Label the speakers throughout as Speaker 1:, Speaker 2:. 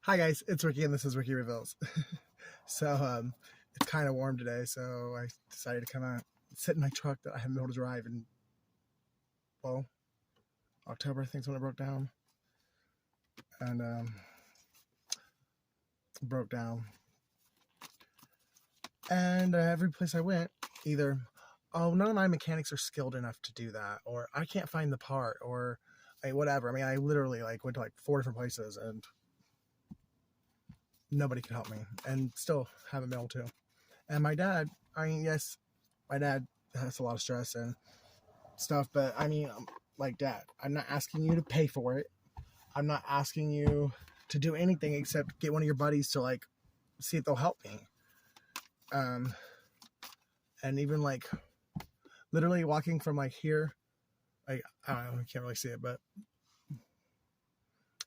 Speaker 1: Hi guys, it's Ricky and this is Ricky Reveals. So it's kind of warm today, so I decided to kind of sit in my truck that I haven't been able to drive in, well, October I think is when it broke down. And broke down. And every place I went, either, oh, none of my mechanics are skilled enough to do that, or I can't find the part, or whatever. I mean, I literally went to 4 different places and nobody could help me, and still haven't been able to. And my dad, yes, my dad has a lot of stress and stuff, but Dad, I'm not asking you to pay for it. I'm not asking you to do anything except get one of your buddies to see if they'll help me. And even literally walking from here, I don't know, I can't really see it, but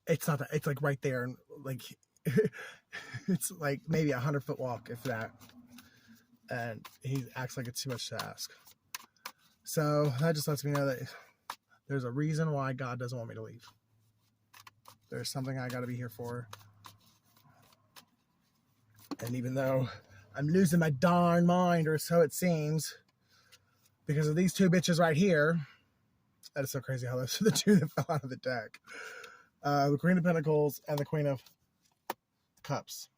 Speaker 1: it's not that, it's right there, and it's maybe 100-foot walk, if that. And he acts like it's too much to ask. So that just lets me know that there's a reason why God doesn't want me to leave. There's something I got to be here for. And even though I'm losing my darn mind, or so it seems, because of these two bitches right here, that is so crazy how those are the two that fell out of the deck. The Queen of Pentacles and the Queen of Cups.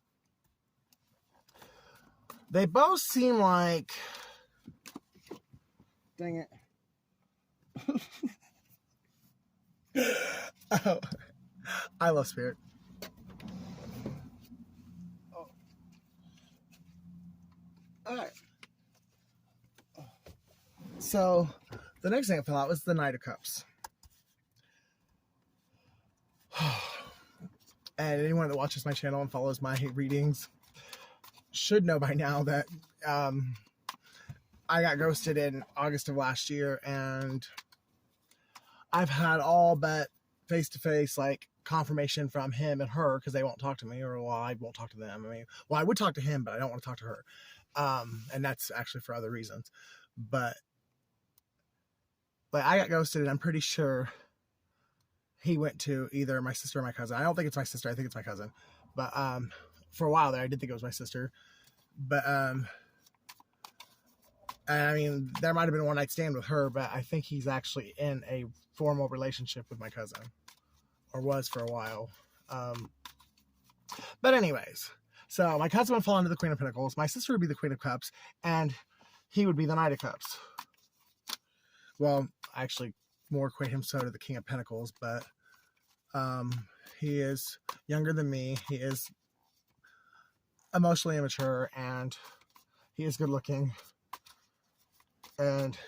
Speaker 1: They both seem like... Dang it. Oh, I love Spirit. Oh. Alright. So, the next thing that fell out was the Knight of Cups. And anyone that watches my channel and follows my readings should know by now that I got ghosted in August of last year, and I've had all but face-to-face confirmation from him and her, because they won't talk to me, or I won't talk to them. I would talk to him, but I don't want to talk to her, and that's actually for other reasons. But I got ghosted, and I'm pretty sure he went to either my sister or my cousin. I don't think it's my sister. I think it's my cousin. But for a while there, I did think it was my sister. But there might have been a one-night stand with her, but I think he's actually in a formal relationship with my cousin, or was for a while. But anyways, so my cousin would fall into the Queen of Pentacles, my sister would be the Queen of Cups, and he would be the Knight of Cups. Well, I actually more equate him so to the King of Pentacles, but he is younger than me. He is emotionally immature, and he is good looking. And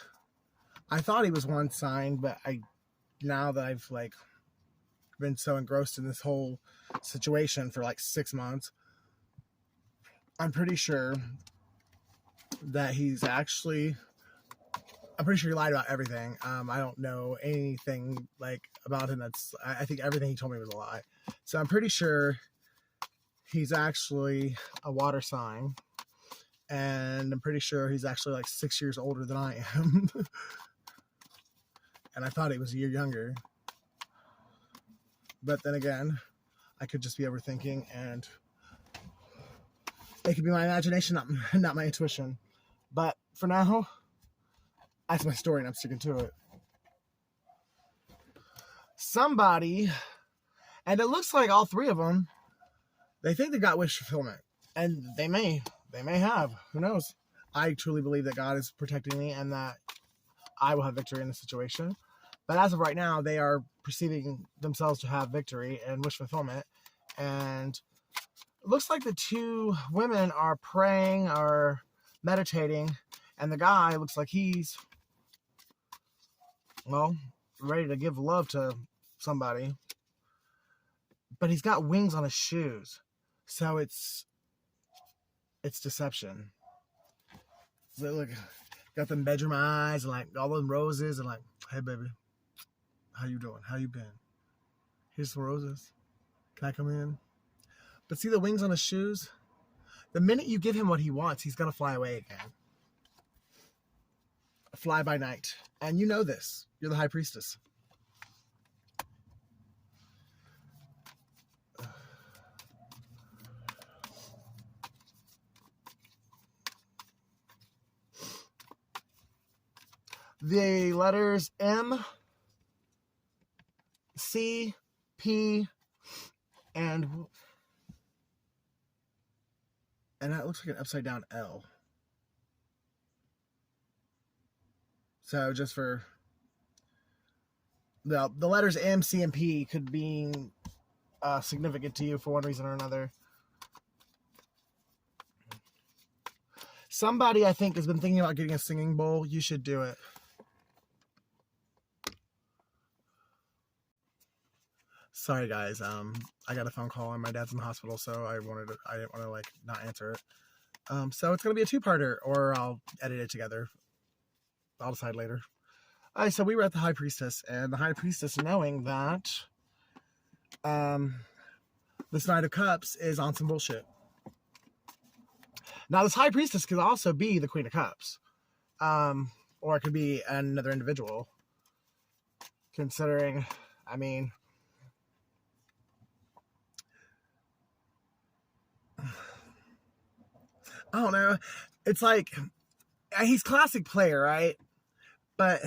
Speaker 1: I thought he was one sign, but now that I've been so engrossed in this whole situation for 6 months, I'm pretty sure that I'm pretty sure he lied about everything. I don't know anything about him. I think everything he told me was a lie. So I'm pretty sure he's actually a water sign, and I'm pretty sure he's actually 6 years older than I am. And I thought he was a year younger. But then again, I could just be overthinking, and it could be my imagination, not my intuition. But for now, that's my story, and I'm sticking to it. Somebody, and it looks like all three of them, they think they got wish fulfillment. And they may have. Who knows? I truly believe that God is protecting me, and that I will have victory in this situation. But as of right now, they are perceiving themselves to have victory and wish fulfillment. And it looks like the two women are praying or meditating, and the guy looks like he's, well, ready to give love to somebody. But he's got wings on his shoes. So it's deception. So look, got them bedroom eyes and all them roses, and hey baby, how you doing? How you been? Here's some roses. Can I come in? But see the wings on his shoes? The minute you give him what he wants, he's gonna fly away again. Fly by night. And you know this. You're the High Priestess. the letters M, C, P, and that looks like an upside down L. So just for the letters M, C, and P could be significant to you for one reason or another. Somebody, I think, has been thinking about getting a singing bowl. You should do it. Sorry, guys. I got a phone call and my dad's in the hospital, so I didn't want to like not answer it. So it's gonna be a two-parter, or I'll edit it together. I'll decide later. All right, so we were at the High Priestess, and the High Priestess, knowing that this Knight of Cups is on some bullshit. Now, this High Priestess could also be the Queen of Cups, or it could be another individual. Considering, I mean, I don't know. It's like, he's classic player, right? But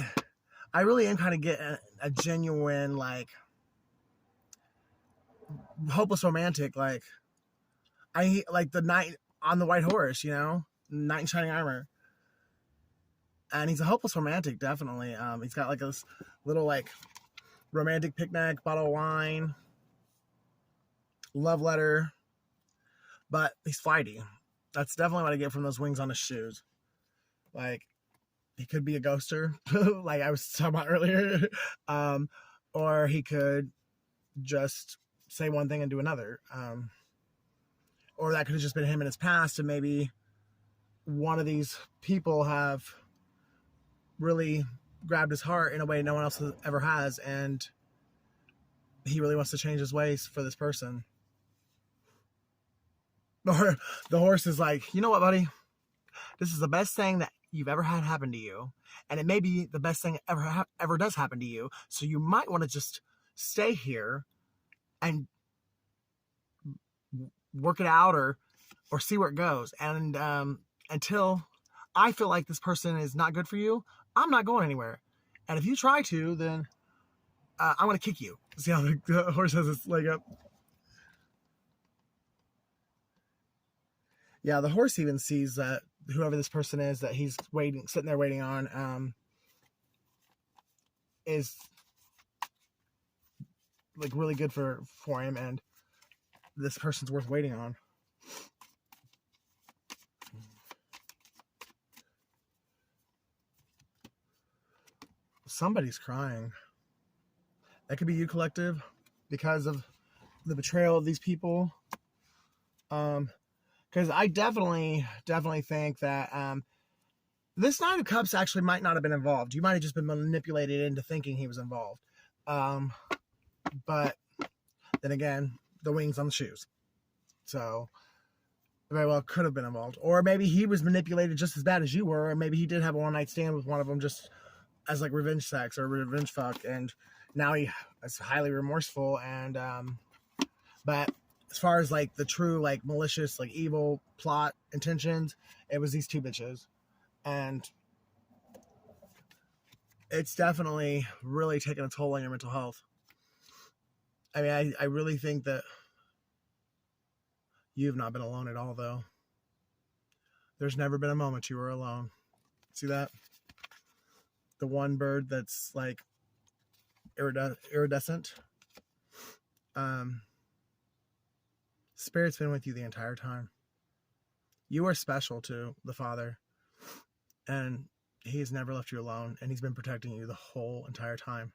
Speaker 1: I really am kind of getting a genuine, like, hopeless romantic. Like, I like the knight on the white horse, you know? Knight in shining armor. And he's a hopeless romantic, definitely. He's got like this little, like, romantic picnic, bottle of wine, love letter. But he's flighty. That's definitely what I get from those wings on his shoes. Like, he could be a ghoster, like I was talking about earlier. Or he could just say one thing and do another. Or that could have just been him in his past, and maybe one of these people have really grabbed his heart in a way no one else ever has, and he really wants to change his ways for this person. Or the horse is like, you know what, buddy? This is the best thing that you've ever had happen to you. And it may be the best thing ever does happen to you. So you might want to just stay here and work it out or see where it goes. And until I feel like this person is not good for you, I'm not going anywhere. And if you try to, then I'm going to kick you. See how the horse has its leg up? Yeah, the horse even sees that whoever this person is that he's sitting there waiting on, is like really good for him, and this person's worth waiting on. Somebody's crying. That could be you, collective, because of the betrayal of these people. Because I definitely think that this Knight of Cups actually might not have been involved. You might have just been manipulated into thinking he was involved. But then again, the wings on the shoes. So very well could have been involved. Or maybe he was manipulated just as bad as you were, or maybe he did have a one-night stand with one of them just as like revenge sex or revenge fuck, and now he is highly remorseful. And but as far as like the true like malicious like evil plot intentions, it was these two bitches. And it's definitely really taken a toll on your mental health. I mean, I really think that you've not been alone at all, though. There's never been a moment you were alone. See that? The one bird that's like iridescent. Spirit's been with you the entire time. You are special to the Father, and he's never left you alone, and he's been protecting you the whole entire time.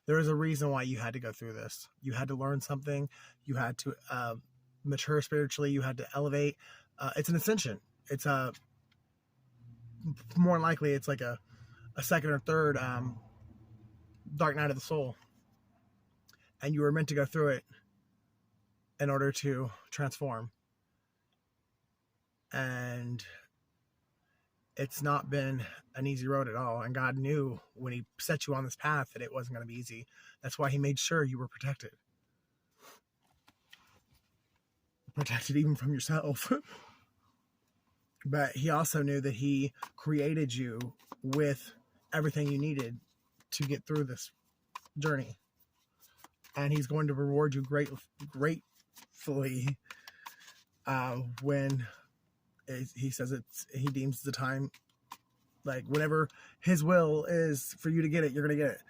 Speaker 1: There is a reason why you had to go through this. You had to learn something. You had to mature spiritually. You had to elevate. It's an ascension. It's more likely it's like a second or third dark night of the soul, and you were meant to go through it in order to transform. And it's not been an easy road at all. And God knew when he set you on this path that it wasn't going to be easy. That's why he made sure you were protected. Protected even from yourself. But he also knew that he created you with everything you needed to get through this journey. And he's going to reward you gratefully when he says he deems the time, like whenever his will is for you to get it, you're going to get it.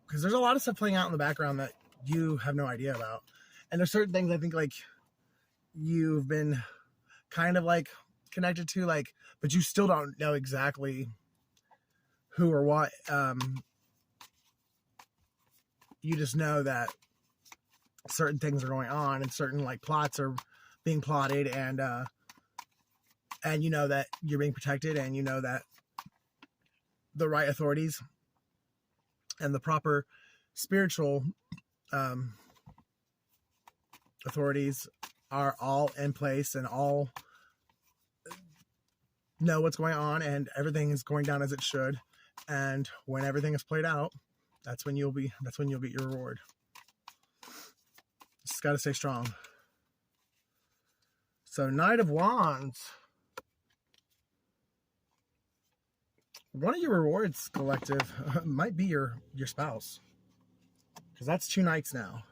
Speaker 1: Because there's a lot of stuff playing out in the background that you have no idea about. And there's certain things I think like you've been kind of like connected to, like, but you still don't know exactly who or what. You just know that certain things are going on and certain like plots are being plotted, and you know that you're being protected, and you know that the right authorities and the proper spiritual authorities are all in place and all know what's going on, and everything is going down as it should. And when everything is played out, that's when you'll get your reward. Just got to stay strong. So Knight of Wands. One of your rewards, collective, might be your spouse. Because that's 2 knights now.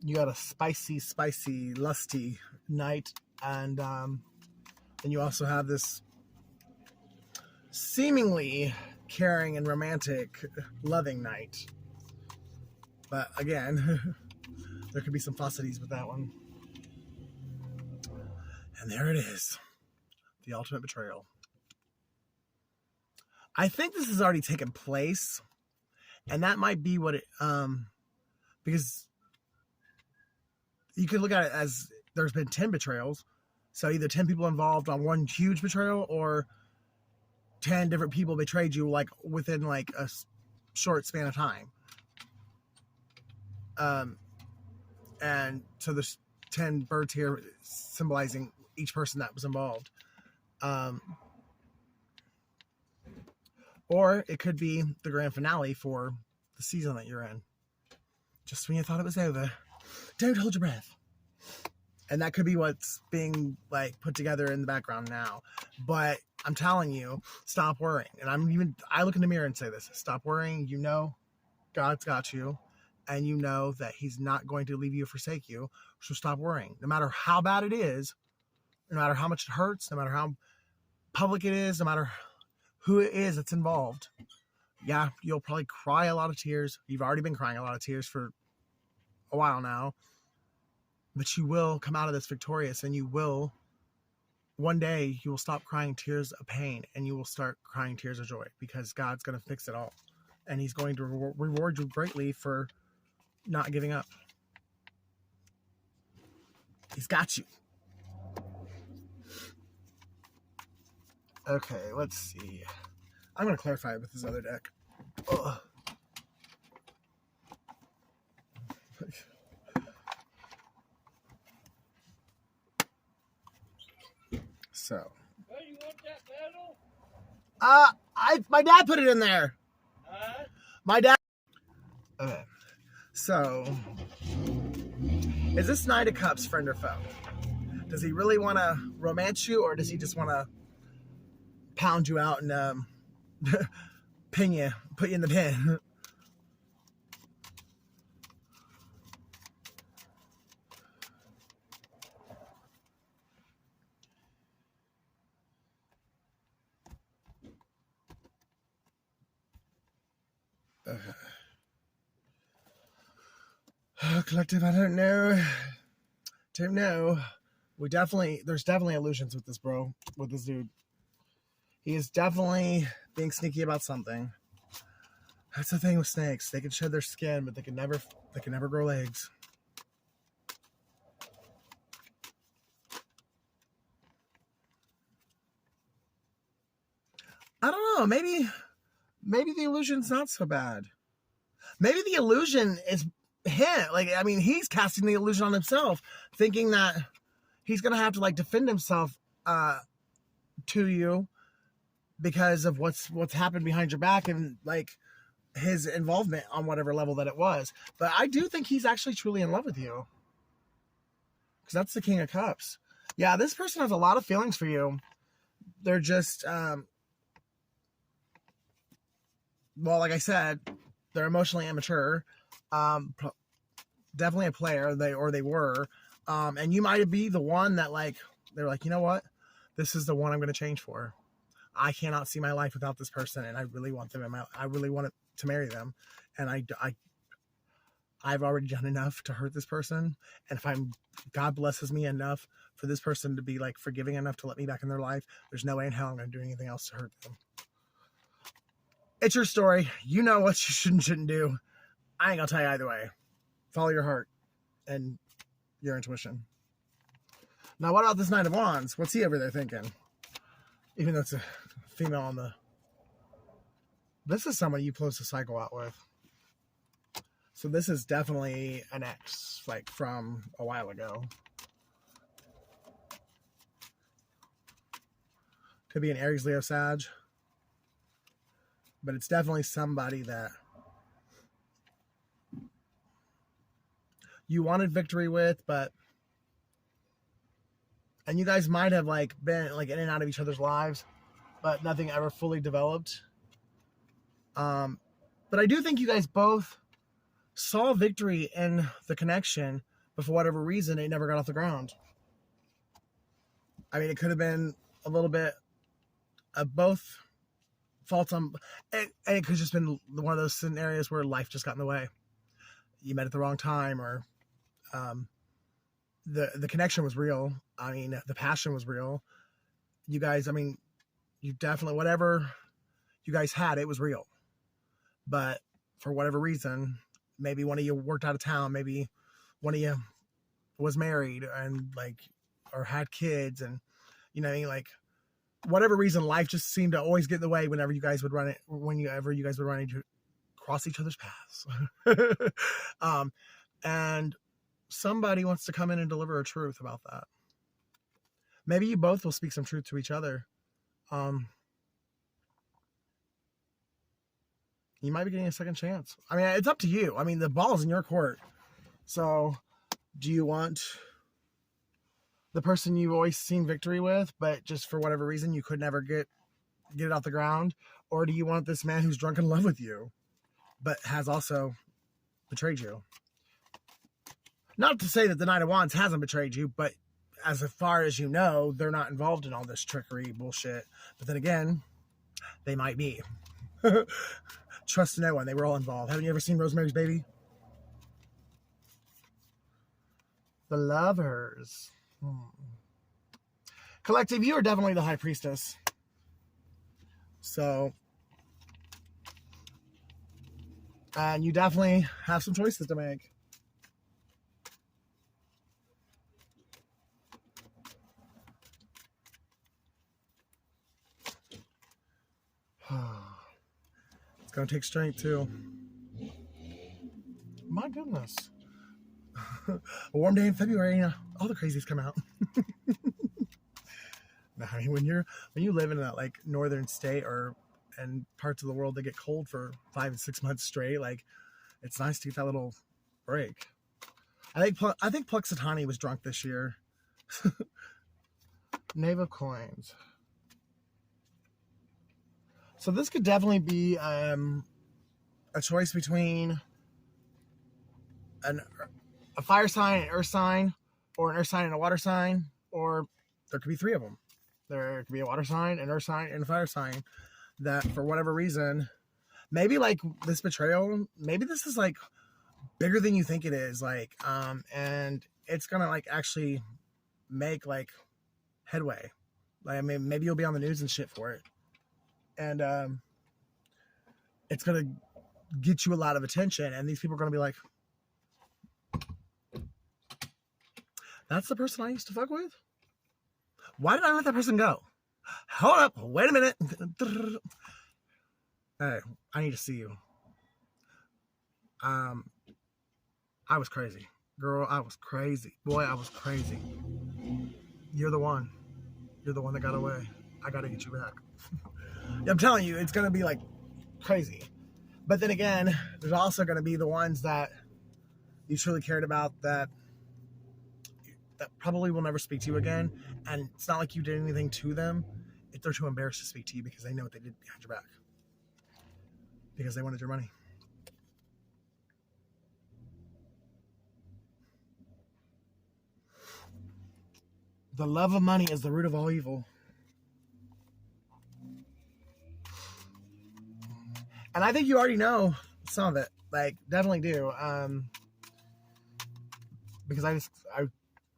Speaker 1: You got a spicy, lusty knight. And then you also have this seemingly caring and romantic, loving knight. But again, there could be some fussities with that one. And there it is. The ultimate betrayal. I think this has already taken place. And that might be what it, because you could look at it as there's been 10 betrayals. So either 10 people involved on one huge betrayal, or 10 different people betrayed you like within like a short span of time. And so there's 10 birds here symbolizing each person that was involved. Or it could be the grand finale for the season that you're in. Just when you thought it was over, don't hold your breath. And that could be what's being like put together in the background now. But I'm telling you, stop worrying. And I look in the mirror and say this: stop worrying. You know God's got you, and you know that he's not going to leave you or forsake you. So stop worrying. No matter how bad it is, no matter how much it hurts, no matter how public it is, no matter who it is that's involved. Yeah, you'll probably cry a lot of tears. You've already been crying a lot of tears for a while now. But you will come out of this victorious, and you will, one day, you will stop crying tears of pain, and you will start crying tears of joy, because God's going to fix it all. And he's going to reward you greatly for not giving up. He's got you. Okay, let's see. I'm going to clarify it with this other deck. Ugh. So.
Speaker 2: Hey, you want that medal?
Speaker 1: My dad put it in there. My dad. Okay. So, is this Knight of Cups friend or foe? Does he really want to romance you, or does he just want to pound you out and pin you, put you in the pin? Collective, I don't know. There's definitely illusions with this bro, with this dude. He is definitely being sneaky about something. That's the thing with snakes. They can shed their skin, but they can never grow legs. I don't know. Maybe the illusion's not so bad. Maybe the illusion is him. Like, I mean, he's casting the illusion on himself, thinking that he's gonna have to like defend himself to you because of what's happened behind your back, and like his involvement on whatever level that it was. But I do think he's actually truly in love with you, because that's the King of Cups. Yeah, this person has a lot of feelings for you. they're just, well, like I said, they're emotionally immature. Definitely a player, they were. And you might be the one that, like, they're like, you know what? This is the one I'm going to change for. I cannot see my life without this person, and I really want them in my. I really want to marry them, and I've already done enough to hurt this person, and if God blesses me enough for this person to be like forgiving enough to let me back in their life, there's no way in hell I'm going to do anything else to hurt them. It's your story. You know what you should and shouldn't do. I ain't gonna tell you either way. Follow your heart and your intuition. Now, what about this Knight of Wands? What's he over there thinking? Even though it's a female on the... This is somebody you closed the cycle out with. So this is definitely an ex, like from a while ago. Could be an Aries, Leo, Sag. But it's definitely somebody that you wanted victory with, but... And you guys might have like been like in and out of each other's lives, but nothing ever fully developed. But I do think you guys both saw victory in the connection, but for whatever reason, it never got off the ground. I mean, it could have been a little bit of both faults on, and it could have just been one of those scenarios where life just got in the way. You met at the wrong time, or the connection was real. I mean, the passion was real. You guys, I mean, you definitely, whatever you guys had, it was real. But for whatever reason, maybe one of you worked out of town, maybe one of you was married and like, or had kids, and you know what I mean? Like, whatever reason, life just seemed to always get in the way whenever you guys would cross each other's paths. And somebody wants to come in and deliver a truth about that. Maybe you both will speak some truth to each other. You might be getting a second chance. I mean, it's up to you. I mean, the ball's in your court. So, do you want the person you've always seen victory with, but just for whatever reason you could never get it off the ground? Or do you want this man who's drunk in love with you, but has also betrayed you? Not to say that the Knight of Wands hasn't betrayed you, but as far as you know, they're not involved in all this trickery bullshit. But then again, they might be. Trust no one. They were all involved. Haven't you ever seen Rosemary's Baby? The Lovers. Collective, you are definitely the High Priestess. So, and you definitely have some choices to make. It's going to take strength too. My goodness. A warm day in February, all the crazies come out. No, I mean, when you live in that like northern state or and parts of the world that get cold for 5 and 6 months straight, like it's nice to get that little break. I think Puxatani was drunk this year. Knave of Coins. So this could definitely be a choice between a fire sign, an earth sign, or an earth sign and a water sign, or there could be three of them. There could be a water sign, an earth sign, and a fire sign that for whatever reason, maybe like this betrayal, maybe this is like bigger than you think it is, like, and it's gonna like actually make like headway. Like, I mean, maybe you'll be on the news and shit for it. And it's going to get you a lot of attention. And these people are going to be like, that's the person I used to fuck with? Why did I let that person go? Hold up. Wait a minute. Hey, I need to see you. I was crazy. Girl, I was crazy. Boy, I was crazy. You're the one. You're the one that got away. I got to get you back. I'm telling you, it's going to be like crazy. But then again, there's also going to be the ones that you truly cared about that probably will never speak to you again. And it's not like you did anything to them. they're too embarrassed to speak to you because they know what they did behind your back. Because they wanted your money. The love of money is the root of all evil. And I think you already know some of it. Like, definitely do. Because I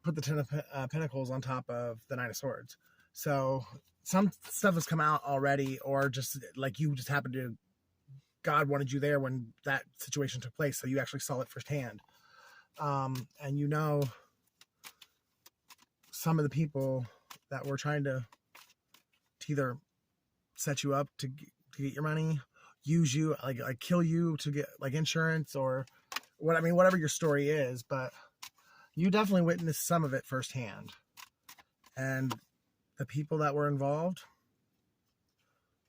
Speaker 1: put the Ten of Pentacles on top of the Nine of Swords. So some stuff has come out already, or just like you just happened to, God wanted you there when that situation took place. So you actually saw it firsthand. And you know some of the people that were trying to either set you up to get your money, use you, like kill you to get like insurance or what, I mean, whatever your story is, but you definitely witnessed some of it firsthand. And the people that were involved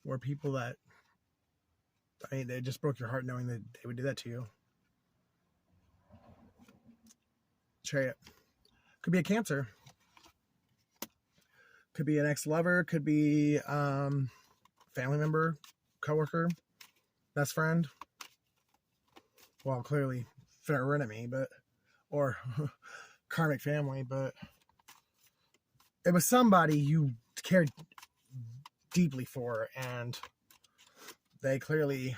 Speaker 1: were people that, I mean, they just broke your heart knowing that they would do that to you. Chariot. Could be a Cancer. Could be an ex-lover. Could be family member, coworker, best friend. Well, clearly frenemy, but, or karmic family, but it was somebody you cared deeply for, and they clearly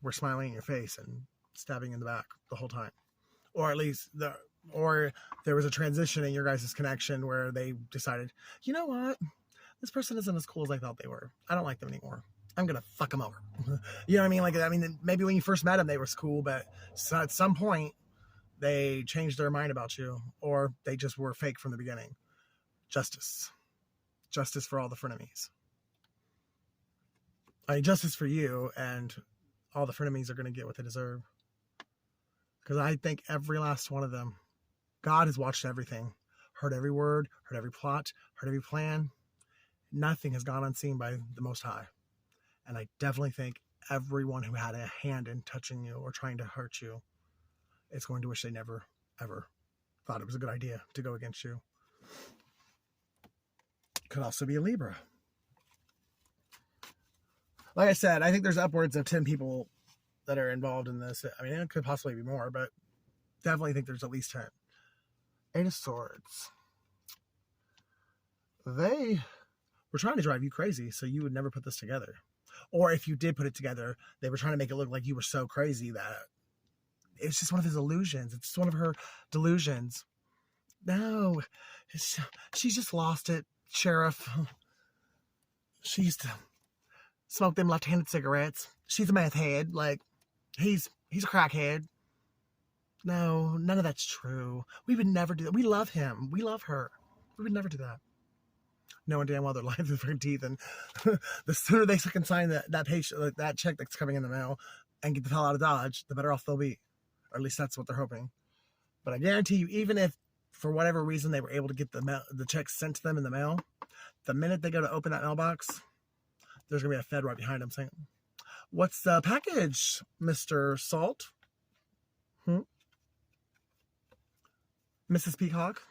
Speaker 1: were smiling in your face and stabbing in the back the whole time. Or at least or there was a transition in your guys' connection where they decided, you know what? This person isn't as cool as I thought they were. I don't like them anymore. I'm going to fuck them over. You know what I mean? Like, I mean, maybe when you first met them, they were cool, but at some point they changed their mind about you, or they just were fake from the beginning. Justice. Justice for all the frenemies. I mean, justice for you, and all the frenemies are going to get what they deserve. Because I think every last one of them, God has watched everything, heard every word, heard every plot, heard every plan. Nothing has gone unseen by the Most High. And I definitely think everyone who had a hand in touching you or trying to hurt you is going to wish they never, ever thought it was a good idea to go against you. Could also be a Libra. Like I said, I think there's upwards of 10 people that are involved in this. I mean, it could possibly be more, but definitely think there's at least 10. Eight of Swords. They were trying to drive you crazy so you would never put this together. Or if you did put it together, they were trying to make it look like you were so crazy that it's just one of his illusions. It's just one of her delusions. No, she's just lost it, Sheriff. She used to smoke them left-handed cigarettes. She's a meth head. Like, he's a crackhead. No, none of that's true. We would never do that. We love him. We love her. We would never do that. Knowing damn well they're lying through their teeth, and the sooner they can sign that check that's coming in the mail and get the hell out of Dodge, the better off they'll be. Or at least that's what they're hoping. But I guarantee you, even if for whatever reason they were able to get the check sent to them in the mail, the minute they go to open that mailbox, there's going to be a Fed right behind them saying, "What's the package, Mr. Salt? Mrs. Peacock?"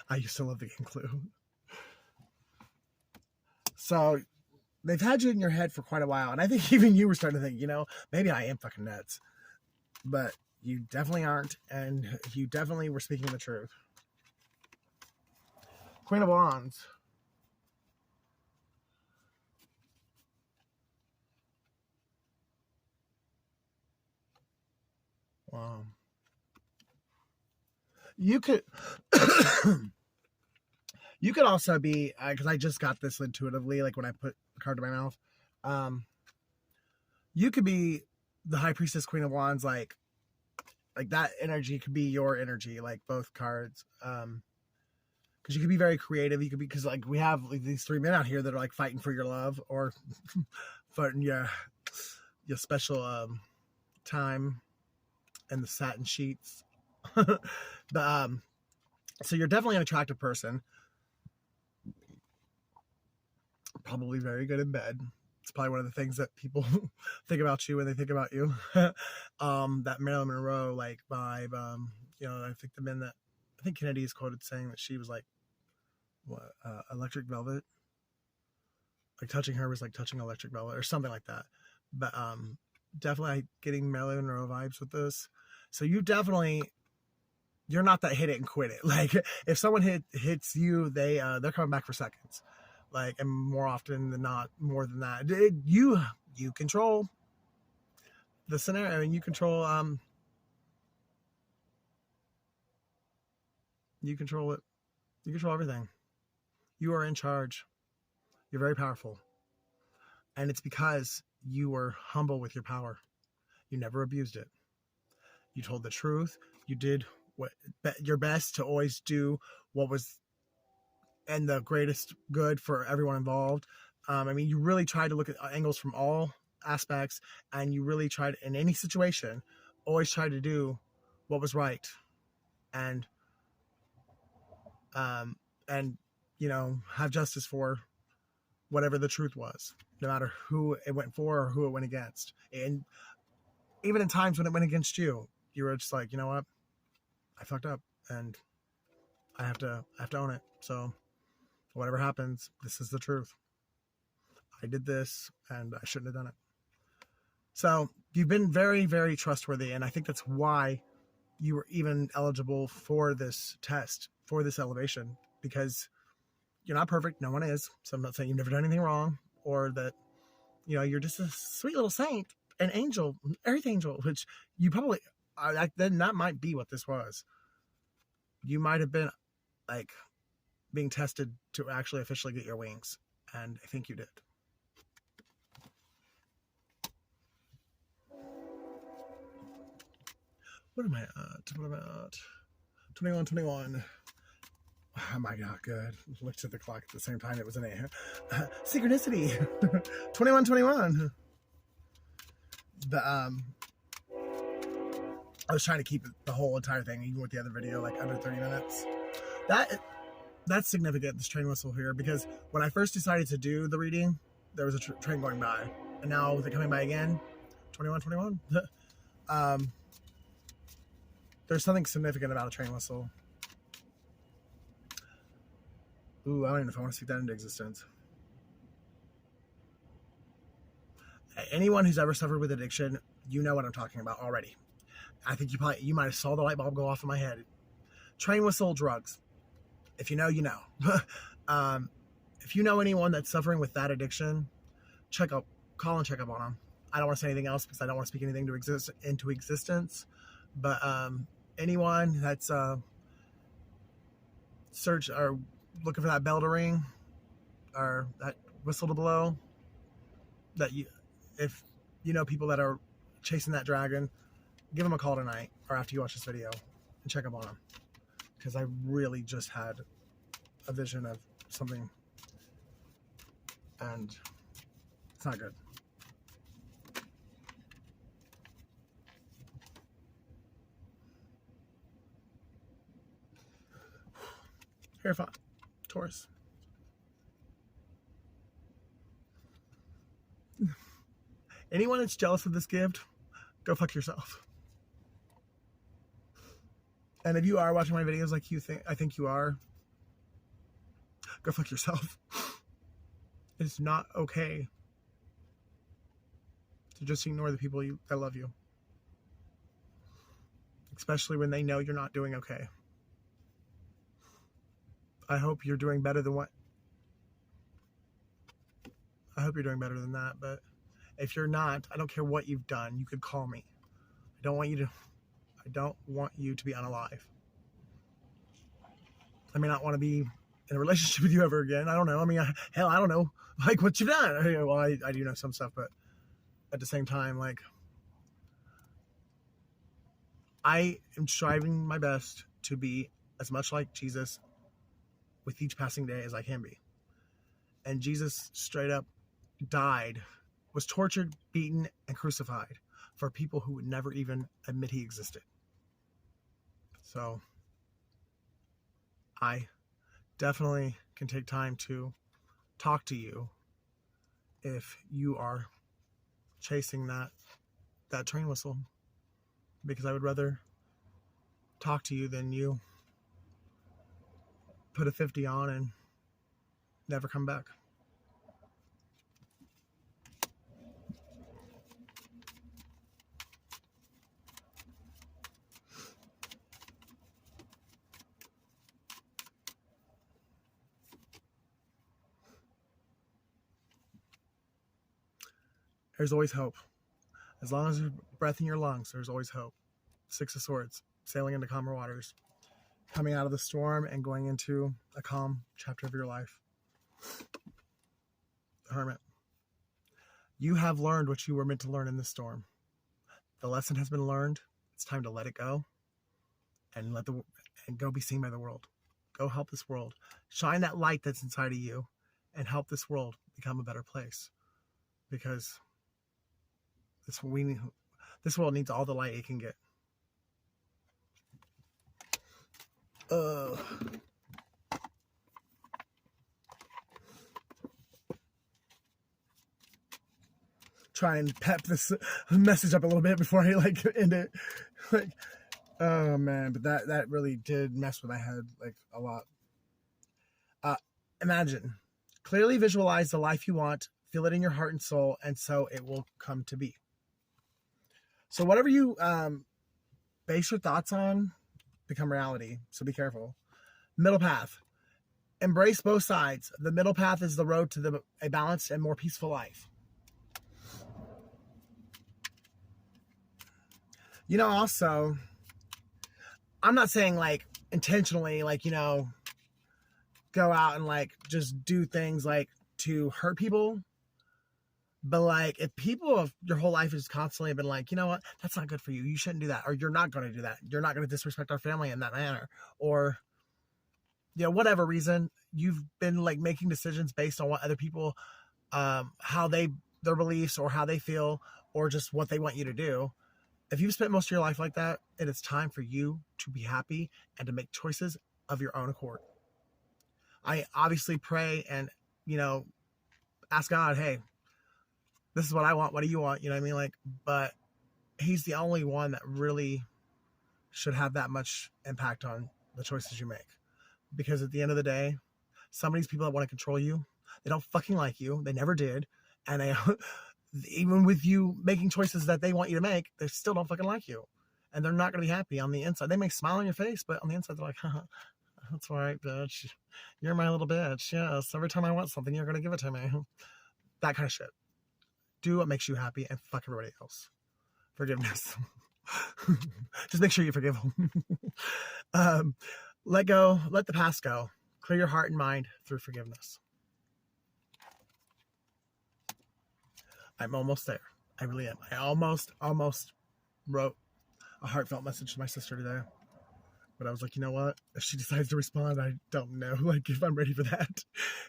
Speaker 1: I used to love the game Clue. So they've had you in your head for quite a while. And I think even you were starting to think, you know, maybe I am fucking nuts. But you definitely aren't. And you definitely were speaking the truth. Queen of Wands. Wow. You could you could also be, because I just got this intuitively, like when I put the card to my mouth. You could be the High Priestess, Queen of Wands, like that energy could be your energy, like both cards. Because you could be very creative. You could be, because like we have like these three men out here that are like fighting for your love, or fighting your special time and the satin sheets. But so you're definitely an attractive person, probably very good in bed. It's probably one of the things that people think about you when they think about you. That Marilyn Monroe like vibe. You know, I think Kennedy is quoted saying that she was like Electric Velvet. Like touching her was like touching Electric Velvet or something like that. But definitely getting Marilyn Monroe vibes with this. So you're not that hit it and quit it. Like if someone hits you, they're coming back for seconds. Like, and more often than not, more than that. You control the scenario, and you control it. You control everything. You are in charge. You're very powerful. And it's because you were humble with your power. You never abused it. You told the truth. You did your best to always do what was and the greatest good for everyone involved. I mean, you really tried to look at angles from all aspects, and you really tried in any situation, always try to do what was right, and have justice for whatever the truth was, no matter who it went for or who it went against. And even in times when it went against you, you were just like, you know what, I fucked up, and I have to own it. So whatever happens, this is the truth. I did this, and I shouldn't have done it. So you've been very, very trustworthy, and I think that's why you were even eligible for this test, for this elevation, because you're not perfect. No one is. So I'm not saying you've never done anything wrong, or that, you're just a sweet little saint, an angel, earth angel, which you probably, then that might be what this was. You might have been like being tested to actually officially get your wings. And I think you did. What am I at? 21. Oh my God, good. Looked at the clock at the same time. It was an synchronicity. 21. I was trying to keep the whole entire thing, even with the other video, like under 30 minutes. That's significant, this train whistle here, because when I first decided to do the reading, there was a train going by, and now with it coming by again, 21. There's something significant about a train whistle. Ooh, I don't even know if I want to speak that into existence. Anyone who's ever suffered with addiction, you know what I'm talking about already. I think you might have saw the light bulb go off in my head. Train whistle drugs. If you know, you know. If you know anyone that's suffering with that addiction, call and check up on them. I don't want to say anything else because I don't want to speak anything into existence. But anyone that's search or looking for that bell to ring or that whistle to blow, if you know people that are chasing that dragon, give them a call tonight or after you watch this video and check up on them, because I really just had a vision of something and it's not good. Hierophant, Taurus. Anyone that's jealous of this gift, go fuck yourself. And if you are watching my videos like I think you are, go fuck yourself. It's not okay to just ignore the people that love you, especially when they know you're not doing okay. I hope you're doing better than that, but if you're not, I don't care what you've done, you could call me. I don't want you to be unalive. I may not want to be in a relationship with you ever again. I don't know. I mean, hell, I don't know, like, what you've done. Well, I do know some stuff, but at the same time, like, I am striving my best to be as much like Jesus with each passing day as I can be. And Jesus straight up died, was tortured, beaten, and crucified for people who would never even admit he existed. So I definitely can take time to talk to you if you are chasing that train whistle, because I would rather talk to you than you put a 50 on and never come back. There's always hope. As long as there's breath in your lungs, there's always hope. Six of Swords, sailing into calmer waters, coming out of the storm and going into a calm chapter of your life. The Hermit. You have learned what you were meant to learn in this storm. The lesson has been learned. It's time to let it go and go be seen by the world. Go help this world. Shine that light that's inside of you and help this world become a better place. Because this world needs all the light it can get. Try and pep this message up a little bit before I end it. Oh man, but that really did mess with my head a lot. Imagine, clearly visualize the life you want, feel it in your heart and soul, and so it will come to be. So whatever you base your thoughts on become reality. So be careful. Middle path. Embrace both sides. The middle path is the road to a balanced and more peaceful life. Also, I'm not saying intentionally, go out and just do things to hurt people. But if people of your whole life has constantly been you know what, that's not good for you. You shouldn't do that. Or you're not going to do that. You're not going to disrespect our family in that manner. Or, whatever reason, you've been making decisions based on what other people, their beliefs or how they feel or just what they want you to do. If you've spent most of your life like that, it is time for you to be happy and to make choices of your own accord. I obviously pray and, ask God, hey, this is what I want. What do you want? You know what I mean? But he's the only one that really should have that much impact on the choices you make. Because at the end of the day, some of these people that want to control you, they don't fucking like you. They never did. And they, even with you making choices that they want you to make, they still don't fucking like you. And they're not going to be happy on the inside. They may smile on your face, but on the inside, they're like, haha, that's right, bitch. You're my little bitch. Yes, every time I want something, you're going to give it to me. That kind of shit. Do what makes you happy and fuck everybody else. Forgiveness. Just make sure you forgive them. Let go. Let the past go. Clear your heart and mind through forgiveness. I'm almost there. I really am. I almost wrote a heartfelt message to my sister today. But I was like, you know what? If she decides to respond, I don't know if I'm ready for that.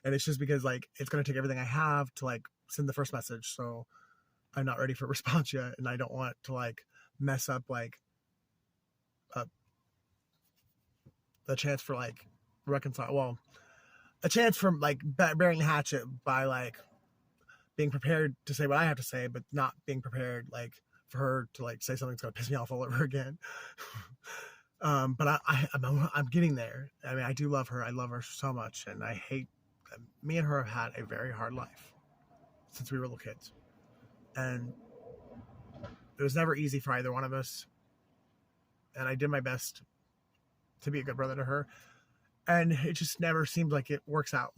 Speaker 1: And it's just because it's going to take everything I have to send the first message. So I'm not ready for a response yet. And I don't want to mess up the chance for reconcile. Well, a chance for burying the hatchet by being prepared to say what I have to say, but not being prepared for her to say something that's going to piss me off all over again. But I'm getting there. I mean, I do love her. I love her so much. And I hate, me and her have had a very hard life since we were little kids. And it was never easy for either one of us. And I did my best to be a good brother to her. And it just never seemed like it works out.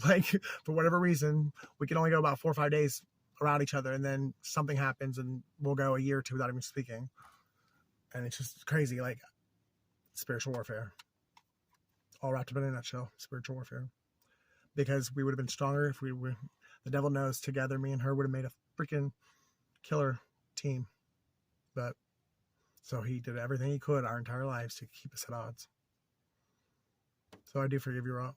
Speaker 1: For whatever reason, we can only go about 4 or 5 days around each other. And then something happens and we'll go a year or two without even speaking. And it's just crazy. Spiritual warfare. All wrapped up in a nutshell. Spiritual warfare. Because we would have been stronger if we were, the devil knows, together, me and her would have made a freaking killer team. But so he did everything he could our entire lives to keep us at odds. So I do forgive you, Rob.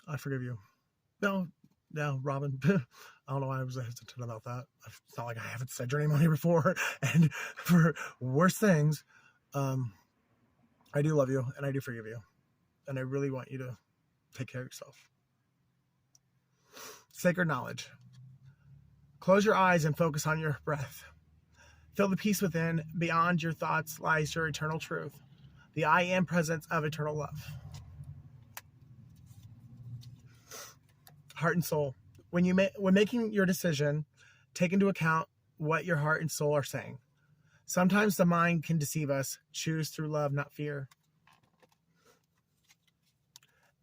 Speaker 1: I forgive you. No, Robin. I don't know why I was hesitant about that. It's not like I haven't said your name on here before. And for worse things, I do love you and I do forgive you. And I really want you to take care of yourself. Sacred knowledge. Close your eyes and focus on your breath. Feel the peace within. Beyond your thoughts lies your eternal truth. The I am presence of eternal love. heart and soul. When making your decision, take into account what your heart and soul are saying. Sometimes the mind can deceive us. Choose through love, not fear.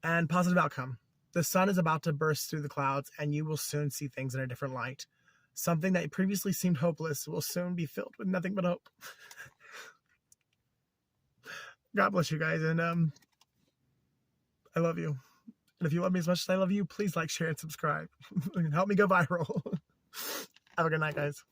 Speaker 1: And positive outcome. The sun is about to burst through the clouds, and you will soon see things in a different light. Something that previously seemed hopeless will soon be filled with nothing but hope. God bless you guys, and I love you. And if you love me as much as I love you, please like, share, and subscribe. Help me go viral. Have a good night, guys.